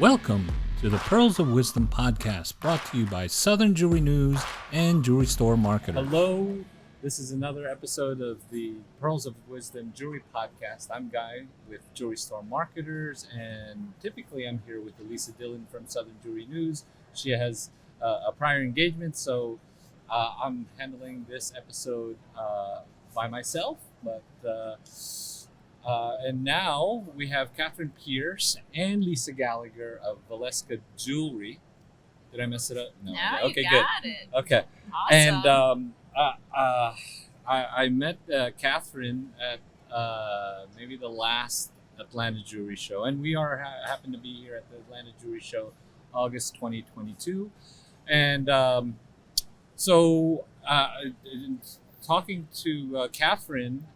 Welcome to the Pearls of Wisdom podcast, brought to you by Southern Jewelry News and Jewelry Store Marketer. Hello, this is another episode of the Pearls of Wisdom Jewelry podcast. I'm Guy with Jewelry Store Marketers, and typically I'm here with Elisa Dillon from Southern Jewelry News. She has a prior engagement, so I'm handling this episode by myself, but and now we have Catherine Pearce and Lisa Gallagher of Valeska Jewelry. Did I mess it up? No, okay, you good. got it. Okay. Awesome. And I met Catherine at maybe the last Atlanta Jewelry Show, and we happen to be here at the Atlanta Jewelry Show, August 2022. And talking to Catherine,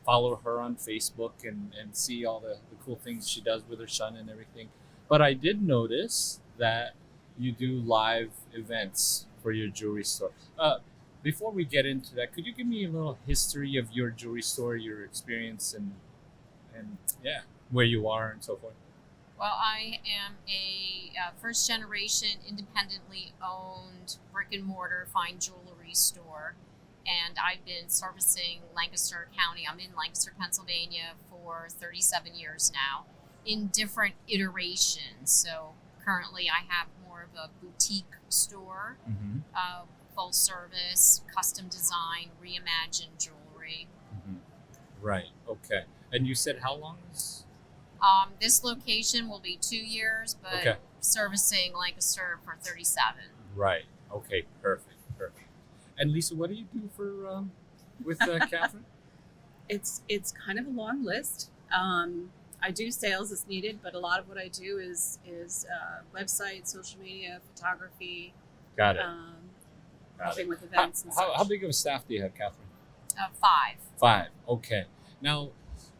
follow her on Facebook and see all the cool things she does with her son and everything. But I did notice that you do live events for your jewelry store. Before we get into that, could you give me a little history of your jewelry store, your experience, and where you are and so forth? Well, I am a first generation independently owned brick and mortar fine jewelry store. And I've been servicing Lancaster County. I'm in Lancaster, Pennsylvania for 37 years now in different iterations. So currently I have more of a boutique store, full service, custom design, reimagined jewelry. Mm-hmm. Right, okay. And you said how long is? This location will be 2 years, but servicing Lancaster for 37. Right, okay, perfect. And Lisa, what do you do for with Catherine? It's kind of a long list. I do sales as needed, but a lot of what I do is website, social media, photography. Got it. Helping with events and such. How big of a staff do you have, Catherine? 5. 5. Okay. Now,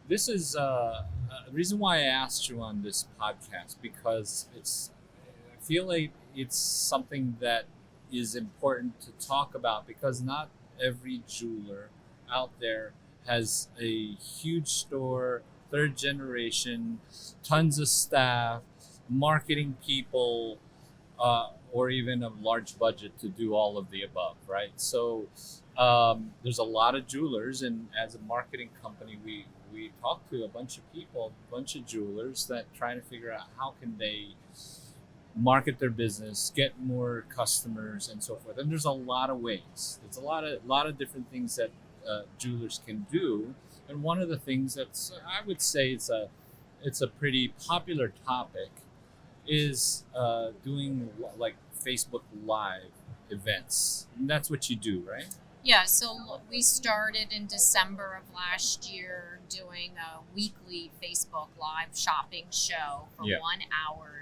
this is the reason why I asked you on this podcast, because I feel like it's something that is important to talk about, because not every jeweler out there has a huge store, third generation, tons of staff, marketing people, or even a large budget to do all of the above, right? So there's a lot of jewelers, and as a marketing company, we talk to a bunch of people, a bunch of jewelers that try to figure out how can they market their business, get more customers, and so forth. And there's a lot of ways. There's a lot of different things that jewelers can do. And one of the things that's, I would say, it's a pretty popular topic, is doing like Facebook Live events. And that's what you do, right? Yeah, so we started in December of last year doing a weekly Facebook Live shopping show for 1 hour.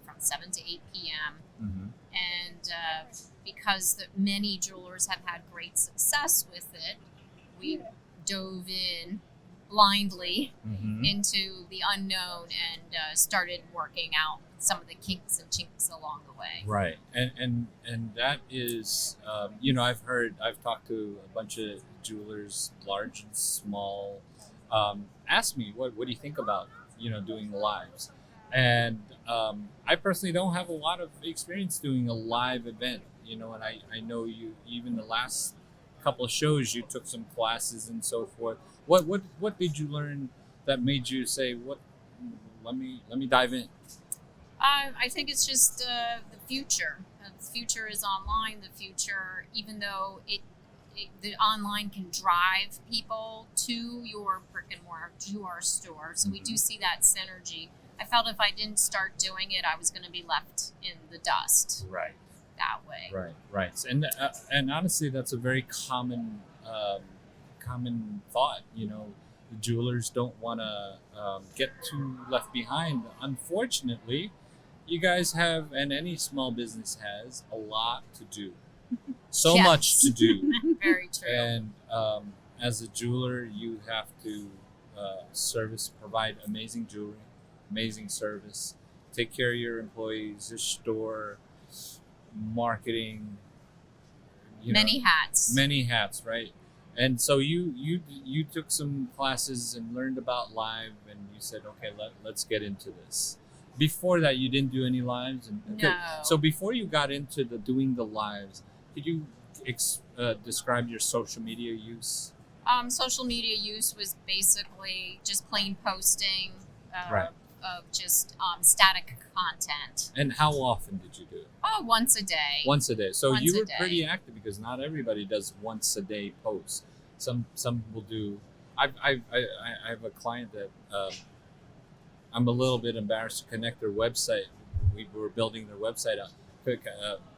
From 7 to 8 p.m. Mm-hmm. And because many jewelers have had great success with it, we dove in blindly into the unknown and started working out some of the kinks and chinks along the way. Right, and that is, I've talked to a bunch of jewelers, large and small, ask me, what do you think about, doing lives? And I personally don't have a lot of experience doing a live event, and I know you, even the last couple of shows, you took some classes and so forth. What did you learn that made you say, let me dive in? I think it's just the future. The future is online. The future, even though the online can drive people to your brick and mortar, to our store. So we do see that synergy. I felt if I didn't start doing it, I was going to be left in the dust. Right. That way. Right. And honestly, that's a very common thought. The jewelers don't want to get too left behind. Unfortunately, you guys have, and any small business has, a lot to do. So much to do. Very true. And as a jeweler, you have to provide amazing jewelry, amazing service, take care of your employees, your store, marketing. Many hats, right? And so you took some classes and learned about live, and you said, okay, let's get into this. before that, you didn't do any lives. Okay. No. So before you got into doing the lives, could you describe your social media use? Social media use was basically just plain posting Right. of just static content. And how often did you do it? Oh, once a day. Once a day. So Once you a were day. pretty active because not everybody does once a day posts. Some will do. I have a client that I'm a little bit embarrassed to connect their website. We were building their website up.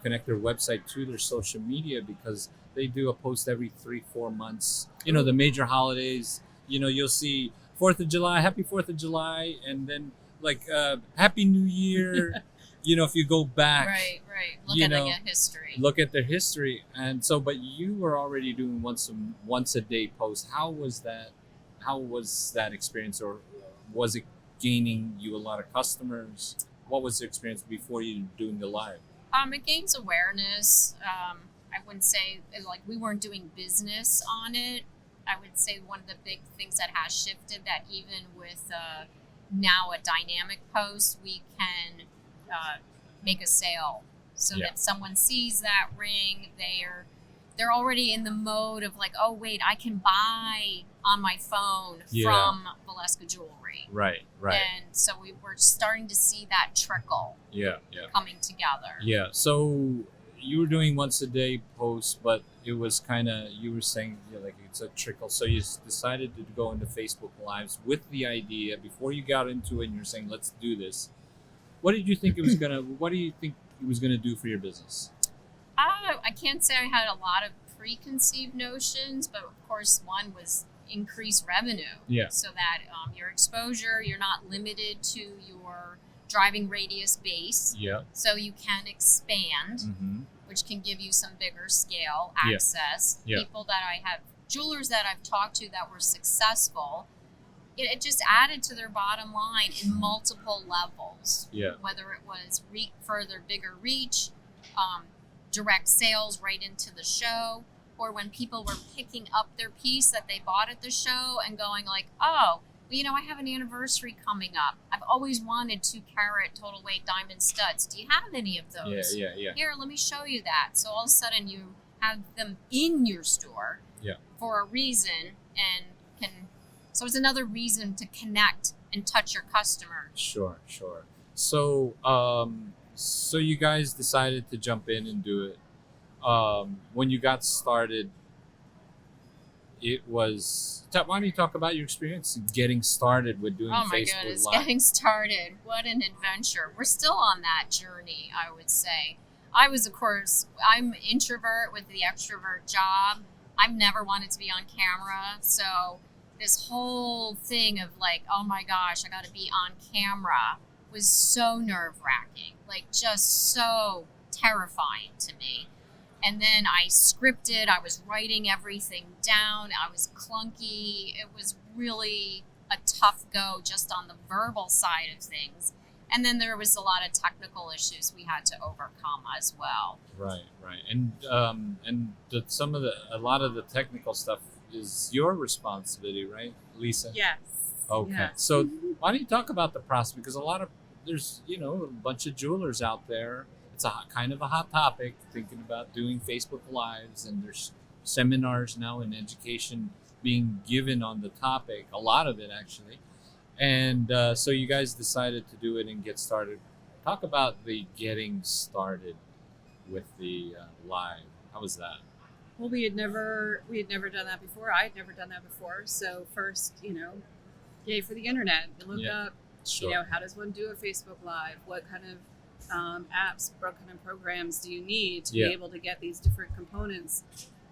Connect their website to their social media because they do a post every 3-4 months. You know, the major holidays, you know, you'll see 4th of July, happy 4th of July, and then like Happy New Year. You know, if you go back, Right. you Looking know, at history. look at their history. And so, but you were already doing once a day post. How was that experience, or was it gaining you a lot of customers? What was the experience before you doing the live? It gains awareness. I wouldn't say like we weren't doing business on it. I would say one of the big things that has shifted, that even with now a dynamic post, we can make a sale so Yeah. that someone sees that ring. They're already in the mode of like, oh wait, I can buy on my phone Yeah. from Valeska Jewelry. Right. And so we're starting to see that trickle Yeah. coming together. Yeah. So you were doing once a day posts, but it was kind of, you were saying, you know, like it's a trickle. So you decided to go into Facebook Lives with the idea before you got into it, and you're saying, let's do this. What do you think it was gonna do for your business? I can't say I had a lot of preconceived notions, but of course, one was increase revenue. Yeah. So that your exposure, you're not limited to your driving radius base. Yeah. So you can expand, Mm-hmm. which can give you some bigger scale Yeah. access. Yeah. People that I have, jewelers that I've talked to that were successful, it just added to their bottom line in multiple levels. Yeah. Whether it was further, bigger reach, direct sales right into the show, or when people were picking up their piece that they bought at the show and going like, oh, well, you know, I have an anniversary coming up. I've always wanted 2-carat total weight diamond studs. Do you have any of those? Yeah. Here, let me show you that. So all of a sudden you have them in your store for a reason, and so it's another reason to connect and touch your customer. Sure. So, so you guys decided to jump in and do it. When you got started, it was. Why don't you talk about your experience in getting started with doing Oh my Facebook goodness, Live? getting started. What an adventure. We're still on that journey, I would say. I'm an introvert with the extrovert job. I've never wanted to be on camera. So this whole thing of like, oh my gosh, I got to be on camera was so nerve-wracking. Like just so terrifying to me. And then I scripted, I was writing everything down, I was clunky. It was really a tough go just on the verbal side of things. And then there was a lot of technical issues we had to overcome as well. Right. And a lot of the technical stuff is your responsibility, right, Lisa? Yes. Okay. Yes. So why don't you talk about the process? Because there's a bunch of jewelers out there. It's kind of a hot topic, thinking about doing Facebook Lives, and there's seminars now in education being given on the topic, a lot of it actually. And so you guys decided to do it and get started. Talk about the getting started with the live. How was that? Well, we had never done that before. I had never done that before. So first, yay for the internet. You look up, Sure. how does one do a Facebook Live? What kind of apps, what kind of programs do you need to be able to get these different components?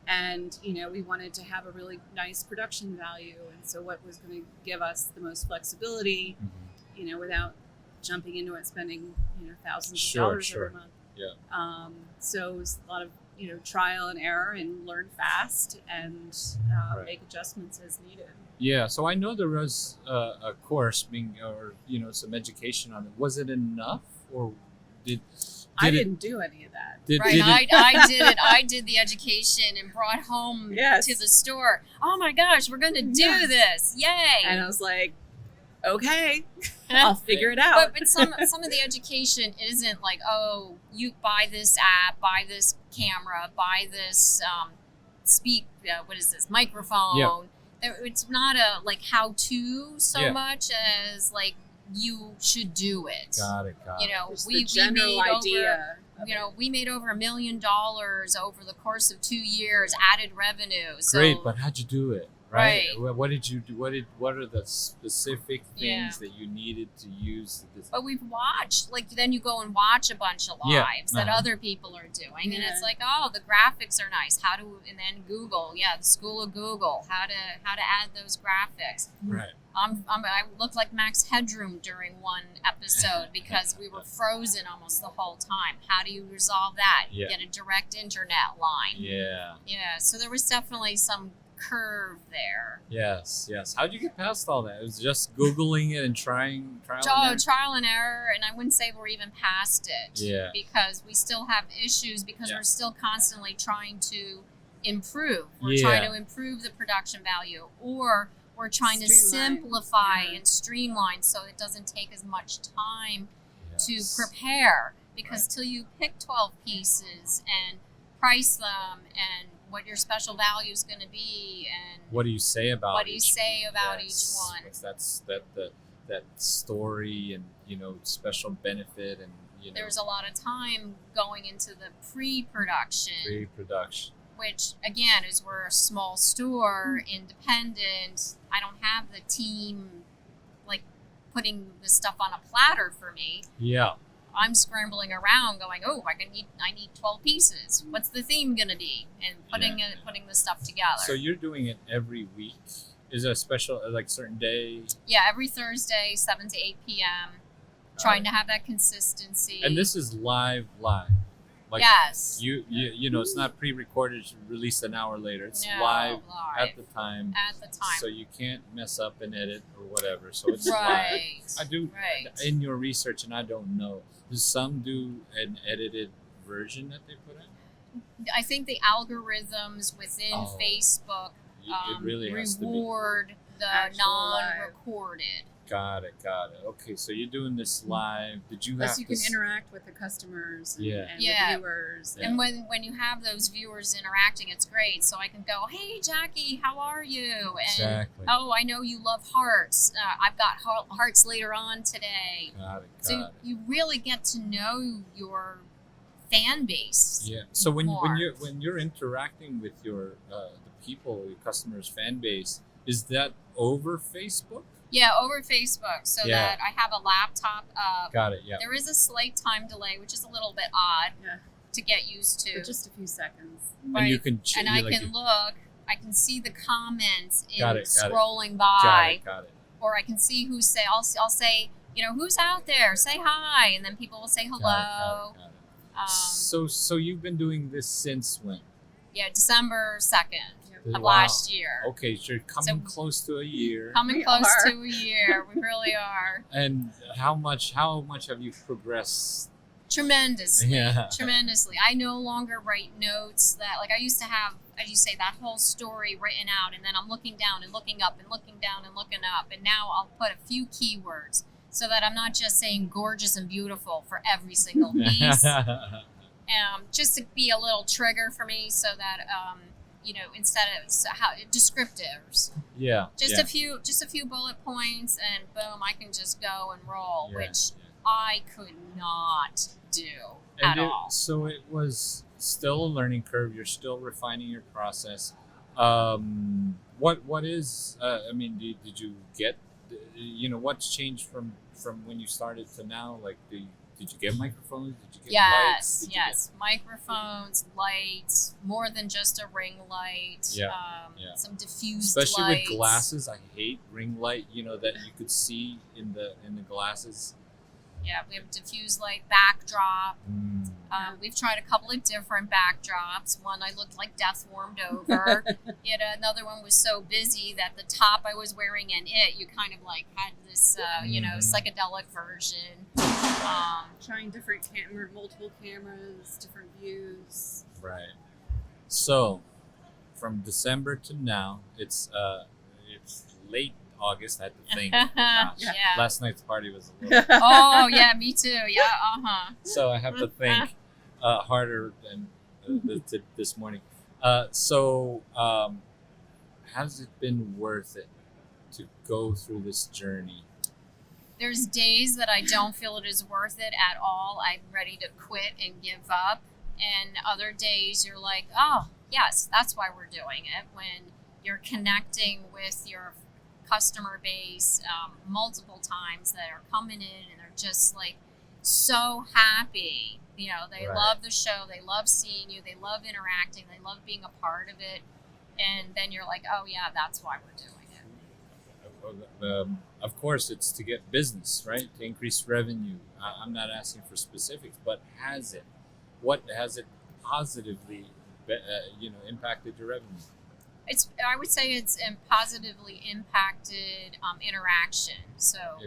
And, we wanted to have a really nice production value. And so what was going to give us the most flexibility, without jumping into it, spending, thousands of dollars every month. Yeah. So it was a lot of, trial and error, and learn fast and make adjustments as needed. Yeah. So I know there was a course some education on it. Was it enough, or I didn't do any of that. I did it. I did the education and brought home to the store. Oh my gosh, we're going to do this. Yay. And I was like, okay, I'll figure it out. But some of the education isn't like, oh, you buy this app, buy this camera, buy this what is this, microphone. Yeah. It's not a like how to so Yeah. much as like you should do it. Got it. You know, Just we the general made idea. over, you know, we made over $1 million over the course of 2 years, added revenue. So, Great, but how'd you do it? Right. Right. What did you do? What are the specific things Yeah. that you needed to use? But we've watched, like, then you go and watch a bunch of Yeah. lives that Uh-huh. other people are doing, and Yeah. it's like, oh, the graphics are nice. And then Google, the School of Google, how to add those graphics. Right. I looked like Max Headroom during one episode because we were frozen almost the whole time. How do you resolve that? You Yeah. get a direct internet line. Yeah. Yeah, so there was definitely some curve there. Yes. How'd you get past all that? It was just Googling it and trial and error? Trial and error, and I wouldn't say we're even past it. Yeah. Because we still have issues because Yeah. we're still constantly trying to improve. We're Yeah. trying to improve the production value, or we're trying to Streamline. simplify Yeah. and streamline so it doesn't take as much time to Yes. prepare. Because Right. till you pick 12 pieces and price them and what your special value is going to be and What do you say about what do you each say about Yes. each one. That's that story and special benefit and There's a lot of time going into the pre-production, pre-production. which again is we're a small store, independent. I don't have the team like putting the stuff on a platter for me. Yeah. I'm scrambling around going, oh, I need 12 pieces. What's the theme going to be? And putting the stuff together. So you're doing it every week? Is it a special like certain day? Yeah, every Thursday, 7 to 8 p.m. Trying to have that consistency. And this is live. Like yes. you it's not pre-recorded, released an hour later. It's No, live live. at the time. At the time. So you can't mess up and edit or whatever. So it's Right. live. I do Right. in your research, and I don't know. Does some do an edited version that they put in? I think the algorithms within Oh. Facebook It really has to be. reward the Actual live. non-recorded. Got it. Okay, so you're doing this live. Did you Plus, have you to? can interact with the customers and, Yeah. and Yeah. the viewers. Yeah. And when you have those viewers interacting, it's great. So I can go, hey, Jackie, how are you? And, Exactly. oh, I know you love hearts. I've got hearts later on today. Got it. So you really get to know your fan base. Yeah. So when more. you're interacting with your the people, your customers' fan base, is that over Facebook? Yeah, over Facebook, so Yeah. that I have a laptop up. Got it. Yeah. There is a slight time delay, which is a little bit odd Yeah. to get used to. For just a few seconds. And you can and I can look. I can see the comments in Got it. scrolling Got by, it. or I can see who say. I'll say, who's out there? Say hi, and then people will say hello. Got it. Um, So you've been doing this since when? yeah, December 2nd of Wow. last year. Okay, so you're coming close to a year. Coming We close are. to a year. We really are. And how much have you progressed? Tremendously. Yeah. Tremendously. I no longer write notes that, like, I used to have, as you say, that whole story written out, and then I'm looking down and looking up and looking down and looking up, and now I'll put a few keywords so that I'm not just saying gorgeous and beautiful for every single piece. Just to be a little trigger for me so that, instead of descriptives. Yeah. Just a few bullet points, and boom, I can just go and roll, Yeah, which yeah. I could not do And at all. So it was still a learning curve. You're still refining your process. What is? Did you get? What's changed from when you started to now? Like, did you get microphones? Did you get lights? Did you Yes. Microphones, lights, more than just a ring light. Yeah, Some diffused Especially lights. with glasses, I hate ring light. That you could see in the glasses. Yeah, we have diffused light backdrop. We've tried a couple of different backdrops. One I looked like death warmed over. Yet another one was so busy that the top I was wearing and you kind of like had this, psychedelic version. Trying multiple cameras, different views. Right. So, from December to now, it's late August. I had to think. Yeah. Last night's party was a little. Oh yeah, me too. Yeah. So I have to think harder than this morning. Has it been worth it to go through this journey? There's days that I don't feel it is worth it at all. I'm ready to quit and give up. And other days you're like, oh, yes, that's why we're doing it. When you're connecting with your customer base multiple times that are coming in and they're just like so happy. You know, they love the show. They love seeing you. They love interacting. They love being a part of it. And then you're like, oh, yeah, that's why we're doing it. Of course, it's to get business, right? To increase revenue. I'm not asking for specifics, but what has it positively, impacted your revenue? I would say it's positively impacted interaction. So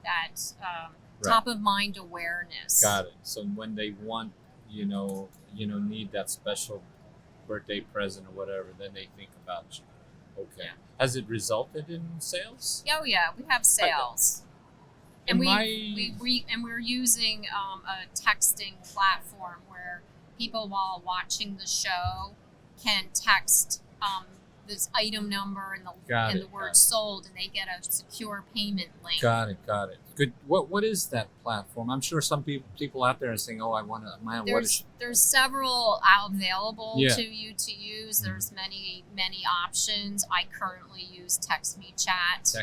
that's top of mind awareness. Got it. So when they want, need that special birthday present or whatever, then they think about you. Okay. Yeah. Has it resulted in sales? Oh yeah, we have sales. And we're using a texting platform where people, while watching the show, can text this item number and the word sold, and they get a secure payment link. Got it. Good. What is that platform? I'm sure some people out there are saying, "Oh, I want to." There's several available to you to use. Mm-hmm. There's many options. I currently use Text Me Chat.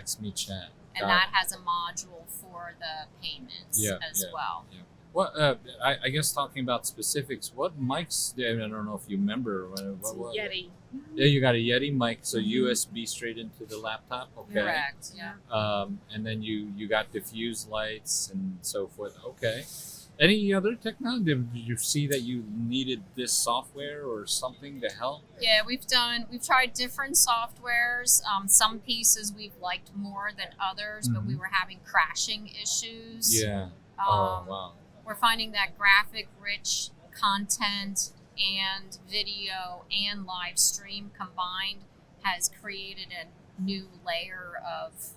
And that has a module for the payments as well. Yeah. What I guess talking about specifics, what mics? I don't know if you remember. Yeti. Yeah, you got a Yeti mic, so USB straight into the laptop. Okay. Correct. Yeah. And then you got diffuse lights and so forth. Okay. Any other technology? Did you see that you needed this software or something to help? Yeah, we've tried different softwares. Some pieces we've liked more than others, but we were having crashing issues. Yeah. Wow. We're finding that graphic-rich content and video and live stream combined has created a new layer of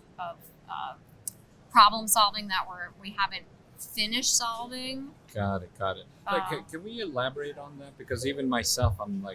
problem solving that we haven't finished solving. Got it. Can we elaborate on that? Because even myself, I'm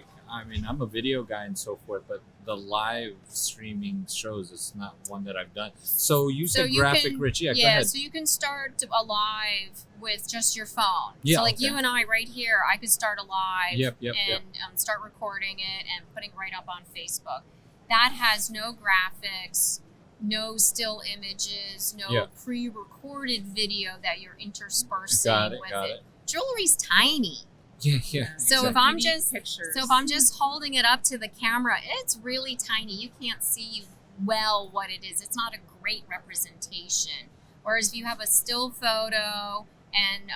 a video guy and so forth, but the live streaming shows, it's not one that I've done. So you said graphic rich. Yeah, go ahead. So you can start a live with just your phone. Yeah, so you and I right here, I could start a live and start recording it and putting right up on Facebook. That has no graphics, no still images, no pre-recorded video that you're interspersing with it. Jewelry's tiny. Yeah. So if I'm just holding it up to the camera, it's really tiny. You can't see well what it is. It's not a great representation. Whereas if you have a still photo and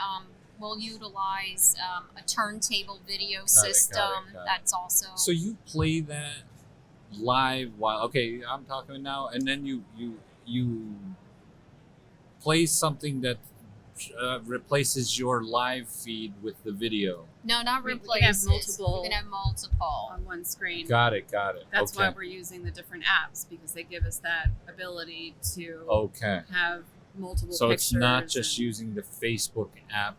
we'll utilize a turntable video system, that's also. So you play that live while I'm talking now, and then you play something that replaces your live feed with the video. No, not replaces. You can have multiple on one screen. Got it. That's why we're using the different apps, because they give us that ability to have multiple pictures. So it's not just using the Facebook app.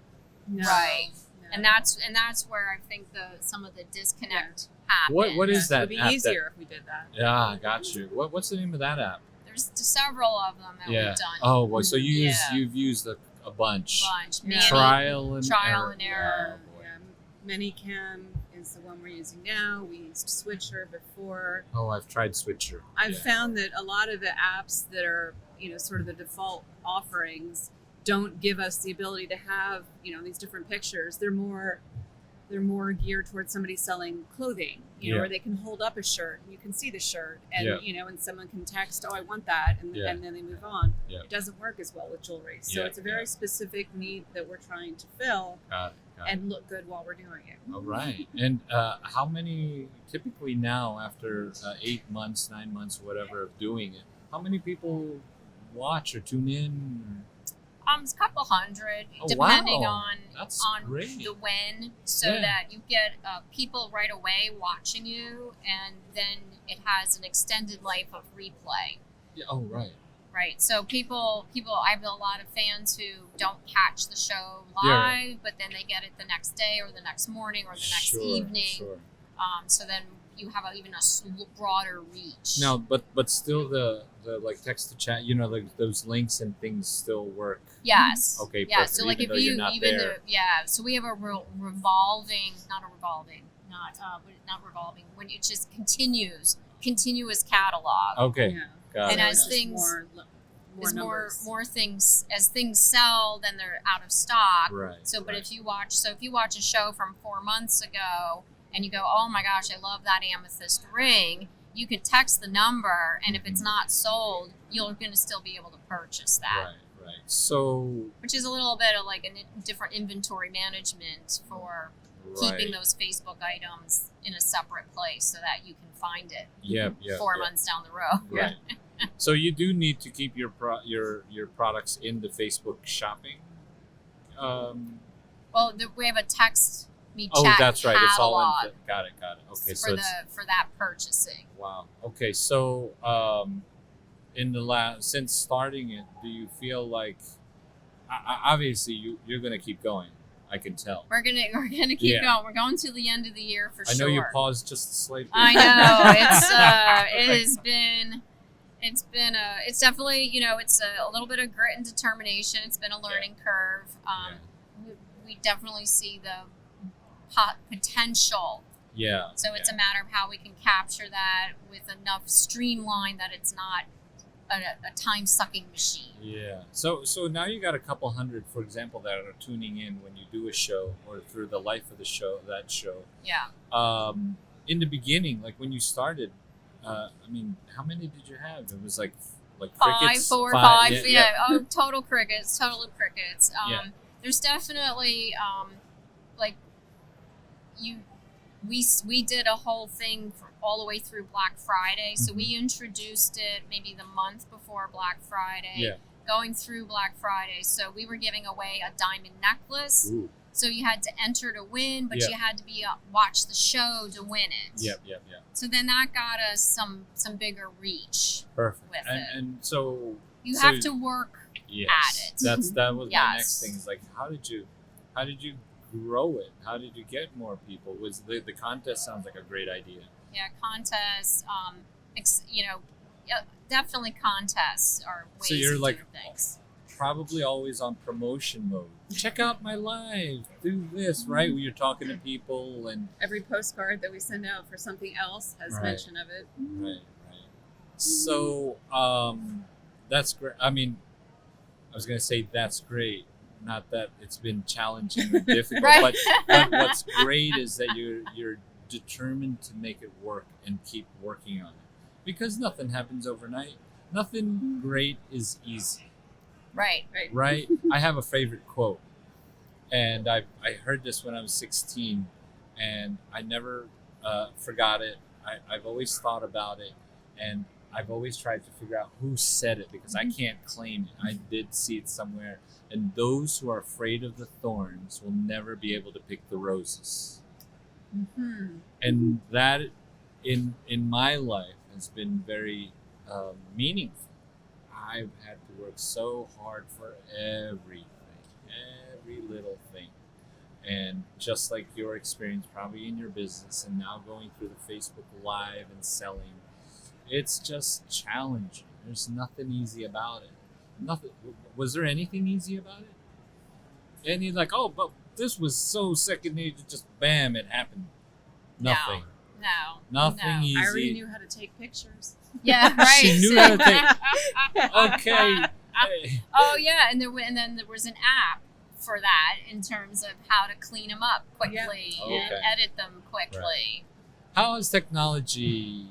No. Right. No. And that's where I think some of the disconnect happens. What is that app? It would be easier if we did that. Yeah, got you. What's the name of that app? There's several of them that we've done. Oh, well, so you've used a bunch. Trial and error. Yeah. Manycam is the one we're using now. We used Switcher before. Oh, I've tried Switcher. I've found that a lot of the apps that are, sort of the default offerings don't give us the ability to have, these different pictures. They're more geared towards somebody selling clothing, where they can hold up a shirt and you can see the shirt and, and someone can text, oh, I want that. And then they move on. Yeah. It doesn't work as well with jewelry. So it's a very specific need that we're trying to fill and look good while we're doing it. All right. And how many, typically now after 8 months, 9 months, whatever of doing it, how many people watch or tune in? It's a couple hundred, depending on the when, so that you get people right away watching you, and then it has an extended life of replay. Yeah. Oh, right. Right. So people, I have a lot of fans who don't catch the show live, Yeah. but then they get it the next day or the next morning or the next Sure, evening. Sure. So then you have even a broader reach. No, but still the like text to chat, like those links and things still work. Yes. Okay. Yeah. Perfect. So like even though if you you're not even there. so we have a not revolving when it just continuous catalog. Okay. Yeah. Got And it. as Just things- more numbers. more things as things sell, then they're out of stock. Right. So, but right. if you watch a show from 4 months ago and you go, oh my gosh, I love that amethyst ring, you could text the number, and if it's not sold, you're going to still be able to purchase that. Right. So. Which is a little bit of like a different inventory management for keeping those Facebook items in a separate place so that you can find it. Yep. 4 months down the road. Right. So you do need to keep your products in the Facebook shopping. Well, we have a text me Oh, chat that's right. It's all catalog in. Got it. Okay. for So for that purchasing. wow. Okay. So in the since starting it, do you feel like obviously you're gonna keep going? I can tell. We're gonna keep Yeah. going. We're going to the end of the year for sure. I know you paused just slightly. I know it's definitely it's a little bit of grit and determination. It's been a learning curve. We definitely see the potential. Yeah. So it's a matter of how we can capture that with enough streamline that it's not a time-sucking machine. Yeah. So now you got a couple hundred, for example, that are tuning in when you do a show or through the life of the show, that show. Yeah. In the beginning, like when you started, I mean, how many did you have? It was like crickets? Five. Yeah. Yeah. Oh, total crickets. Yeah. There's definitely we did a whole thing all the way through Black Friday. So we introduced it maybe the month before Black Friday. Yeah. Going through Black Friday. So we were giving away a diamond necklace. Ooh. So you had to enter to win, but Yeah. you had to be watch the show to win it. Yep. So then that got us some bigger reach. Perfect. With And so You So- have to work yes, at it. that was my Yes. next thing. Is like, how did you grow it? How did you get more people? Was the contest sounds like a great idea. Yeah, contests. Definitely contests are ways So you're of like doing things. probably always on promotion mode. Check out my live. Do this, right? Where you're talking to people and Every postcard that we send out for something else has Right. mention of it. right. So that's great. I mean, I was gonna say that's great. Not that it's been challenging or difficult, Right. but what's great is that you're determined to make it work and keep working on it, because nothing happens overnight. Nothing great is easy. Right. Right? I have a favorite quote, and I heard this when I was 16, and I never forgot it. I've always thought about it, and I've always tried to figure out who said it, because I can't claim it. I did see it somewhere, and those who are afraid of the thorns will never be able to pick the roses. Mm-hmm. And that, in my life, has been very meaningful. I've had to work so hard for every little thing. And just like your experience probably in your business and now going through the Facebook Live and selling, it's just challenging. There's nothing easy about it. Nothing. Was there anything easy about it? And you're like, oh, but this was so second nature, just bam, it happened. Nothing. No. Nothing easy. I already knew how to take pictures. Yeah. Right. She knew how to take. Okay. Hey. Oh yeah, and then there was an app for that in terms of how to clean them up quickly Yeah. and Okay. edit them quickly. How has technology?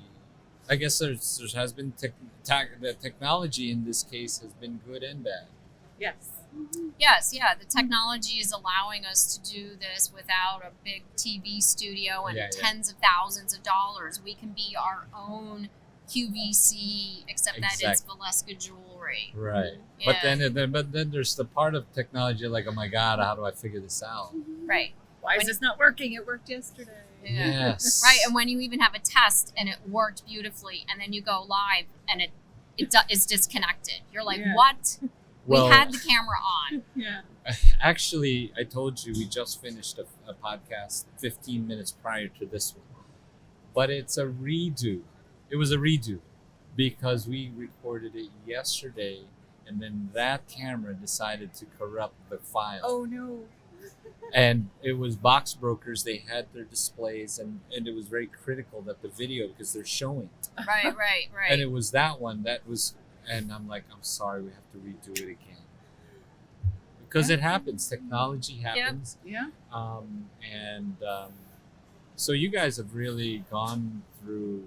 I guess there has been the technology in this case has been good and bad. Yes. Yes, yeah. The technology is allowing us to do this without a big TV studio and Yeah. tens of thousands of dollars. We can be our own QVC, except that it's Valeska jewelry. Right. Yeah. But then there's the part of technology like, oh my God, how do I figure this out? Right. Why is this not working? It worked yesterday. Yes. Right, and when you even have a test and it worked beautifully, and then you go live and it it's disconnected. You're like, Yeah. what? Well, We had the camera on. Yeah. actually, I told you we just finished a podcast 15 minutes prior to this one, but it's a redo. It was a redo because we recorded it yesterday, and then that camera decided to corrupt the file. Oh no. And it was Box Brokers. They had their displays, and it was very critical that the video, because they're showing. Right. And it was that one that was, and I'm like, I'm sorry, we have to redo it again. Because it happens. Technology happens. Yeah. So you guys have really gone through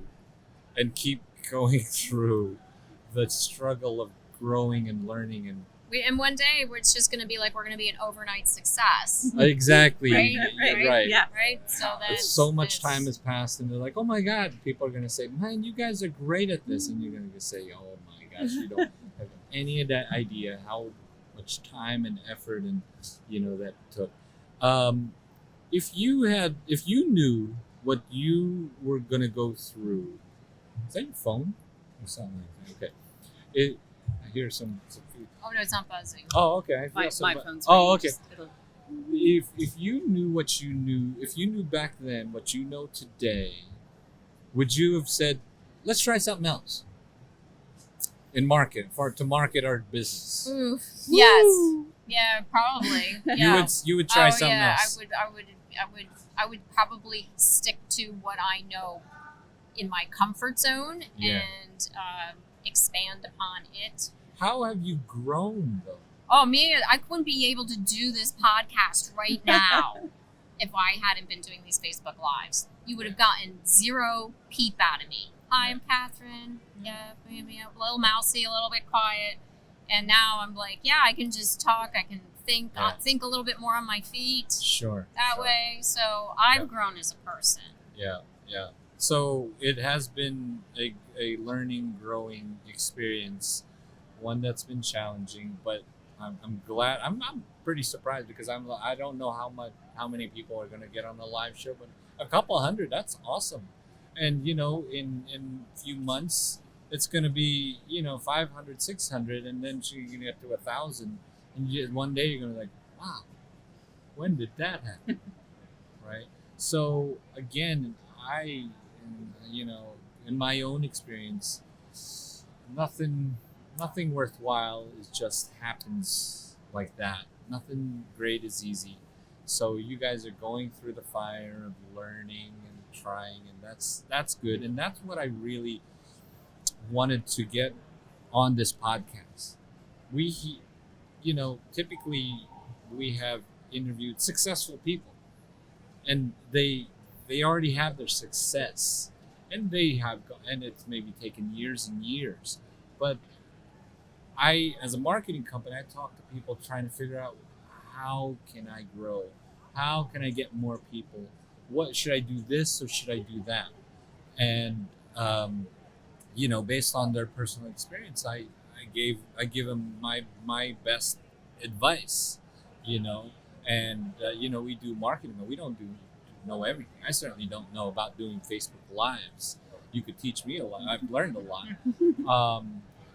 and keep going through the struggle of growing and learning and And one day it's just going to be like we're going to be an overnight success, exactly Right, you're right. Yeah. right? So that's So much time has passed, and they're like, "Oh my God!" People are gonna say, "Man, you guys are great at this," and you're gonna say, "Oh my gosh, you don't have any of that idea how much time and effort and that took." If you knew what you were gonna go through, is that your phone or something like that? Okay, I hear some food. Oh no, it's not buzzing. Oh, okay. I My feel some phone's oh, ringing, okay. just- it'll- If you knew what you knew, if you knew back then what you know today, would you have said, "Let's try something else"? To market our business. Oof. Yes. Yeah, probably. Yeah. You would try Oh something yeah, else. I would probably stick to what I know in my comfort zone Yeah. and expand upon it. How have you grown though? Oh man, I wouldn't be able to do this podcast right now if I hadn't been doing these Facebook Lives. You would have gotten zero peep out of me. Hi, I'm Catherine. Yeah, maybe a little mousy, a little bit quiet. And now I'm like, yeah, I can just talk. I can think think a little bit more on my feet Sure. that way. So I've grown as a person. Yeah. So it has been a learning, growing experience, one that's been challenging, but I'm glad. I'm pretty surprised because I don't know how many people are going to get on the live show, but a couple hundred, that's awesome. And in a few months it's going to be 500, 600, and then you're going to get to 1,000, and one day you're going to be like, wow, when did that happen? Right? So again, in my own experience, nothing worthwhile just happens like that. Nothing great is easy. So you guys are going through the fire of learning and trying, and that's good. And that's what I really wanted to get on this podcast. We, typically we have interviewed successful people, and they already have their success, and and it's maybe taken years and years, but as a marketing company, I talk to people trying to figure out, how can I grow? How can I get more people? What should I do, this or should I do that? And based on their personal experience, I give them my best advice. And we do marketing, but we don't know everything. I certainly don't know about doing Facebook Lives. You could teach me a lot. I've learned a lot.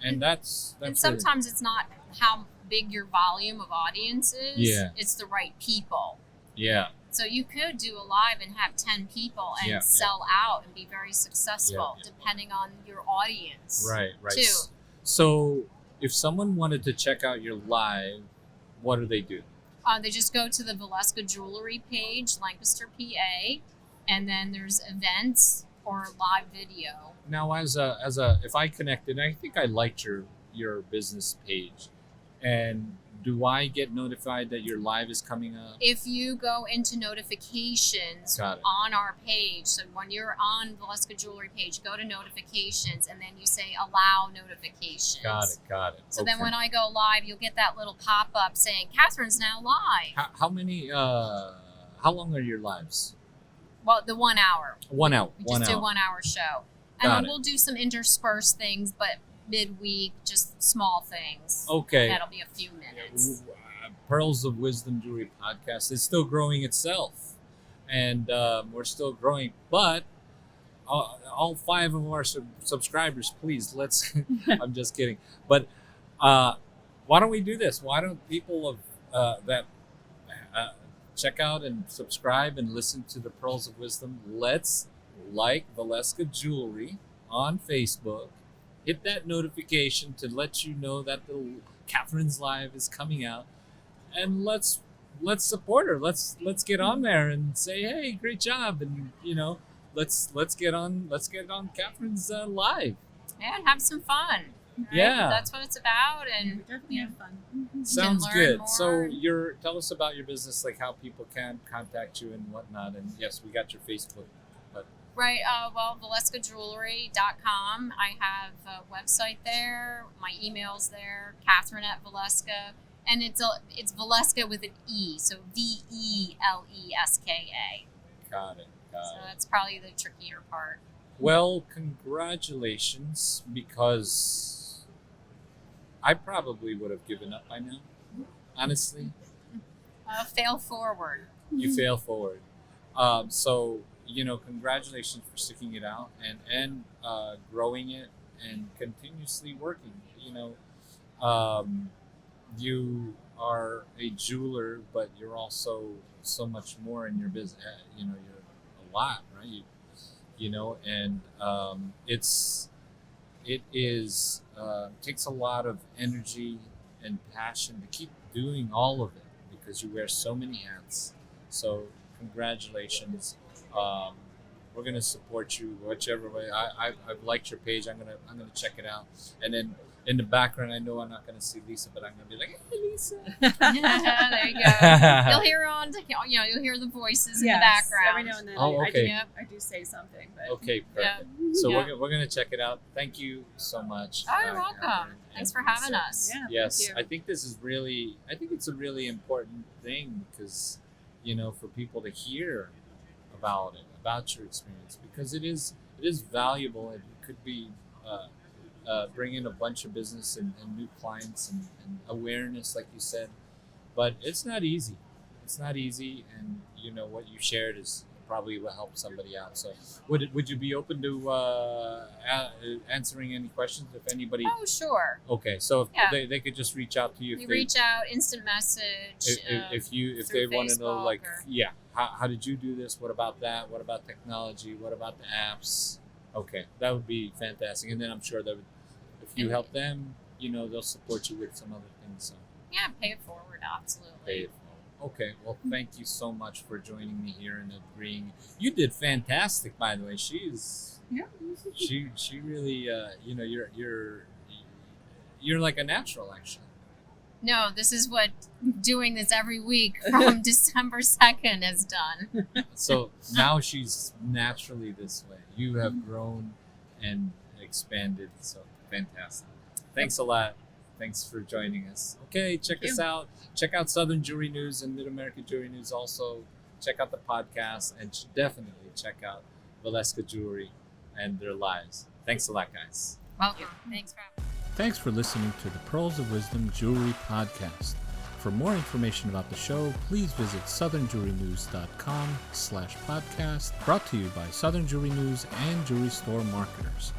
And that's And sometimes it's not how big your volume of audience is. Yeah. It's the right people. yeah. So you could do a live and have 10 people and Yeah, sell out and be very successful, Yeah. depending on your audience. Right. Too. So if someone wanted to check out your live, what do they do? They just go to the Valeska Jewelry page, Lancaster, PA, and then there's events or live video. Now, if I connected, I think I liked your business page, and do I get notified that your live is coming up? If you go into notifications Got it. on our page, so when you're on Valeska Jewelry page, go to notifications and then you say allow notifications. Got it. So then Okay. when I go live, you'll get that little pop-up saying Catherine's now live. How many? How long are your lives? Well, the 1 hour. 1 hour. We just do 1 hour show. And Got then it. we'll do some interspersed things, but midweek, just small things. Okay. That'll be a few minutes. Pearls of Wisdom Jewelry podcast is still growing itself, and we're still growing. But all 5 of our subscribers, please. Let's. I'm just kidding. But why don't we do this? Why don't people that check out and subscribe and listen to the Pearls of Wisdom? Let's like Valeska Jewelry on Facebook. Hit that notification to let you know that the Catherine's Live is coming out, and let's support her. Let's get on there and say, hey, great job, and let's get on Catherine's Live. Yeah, and have some fun. Right? Yeah, that's what it's about, and We're definitely have fun. sounds learn good. more. So tell us about your business, like how people can contact you and whatnot. And yes, we got your Facebook. Right. Well, ValeskaJewelry.com. I have a website there. My email's there. Catherine@Valeska, and it's Valeska with an E, so VELESKA. Got it. So that's probably the trickier part. Well, congratulations, because I probably would have given up by now. Honestly, Fail forward. you fail forward. So congratulations for sticking it out and growing it and continuously working. You are a jeweler, but you're also so much more in your business. You're a lot, right? And it takes a lot of energy and passion to keep doing all of it, because you wear so many hats. So congratulations. We're gonna support you whichever way. I've liked your page. I'm gonna check it out. And then in the background, I know I'm not gonna see Lisa, but I'm gonna be like, hey, Lisa. There you go. You'll hear you'll hear the voices in the background. Every now and then Oh, okay. I do say something. But Okay, Yeah. perfect. So Yeah. we're gonna check it out. Thank you so much. Oh, you're welcome. Catherine. Thanks And for having Lisa. us. Yeah, Yes, thank you. I think it's a really important thing, because for people to hear about your experience, because it is valuable. It could be bring in a bunch of business and new clients and awareness, like you said, but it's not easy. And what you shared is probably will help somebody out. So would you be open to answering any questions if anybody? Oh, sure. Okay, so if Yeah. they could just reach out to you. You reach out, instant message. If through they want to know, Facebook like, or- how did you do this? What about that? What about technology? What about the apps? Okay, that would be fantastic. And then I'm sure that if you help them, they'll support you with some other things. So Yeah, pay it forward, absolutely. pay it forward. Okay, well, thank you so much for joining me here and agreeing. You did fantastic, by the way. She really, you're like a natural, actually. No, this is what doing this every week from December 2nd has done. So now she's naturally this way. You have grown and expanded. So fantastic. Thanks a lot. Thanks for joining us. Okay, check us out. Check out Southern Jewelry News and Mid-America Jewelry News also. Check out the podcast, and definitely check out Valeska Jewelry and their lives. Thanks a lot, guys. Welcome. Thanks for having me. Thanks for listening to the Pearls of Wisdom Jewelry Podcast. For more information about the show, please visit southernjewelrynews.com/podcast, brought to you by Southern Jewelry News and Jewelry Store Marketers.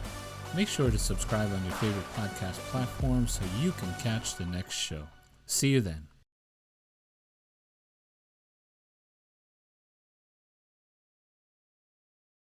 Make sure to subscribe on your favorite podcast platform so you can catch the next show. See you then.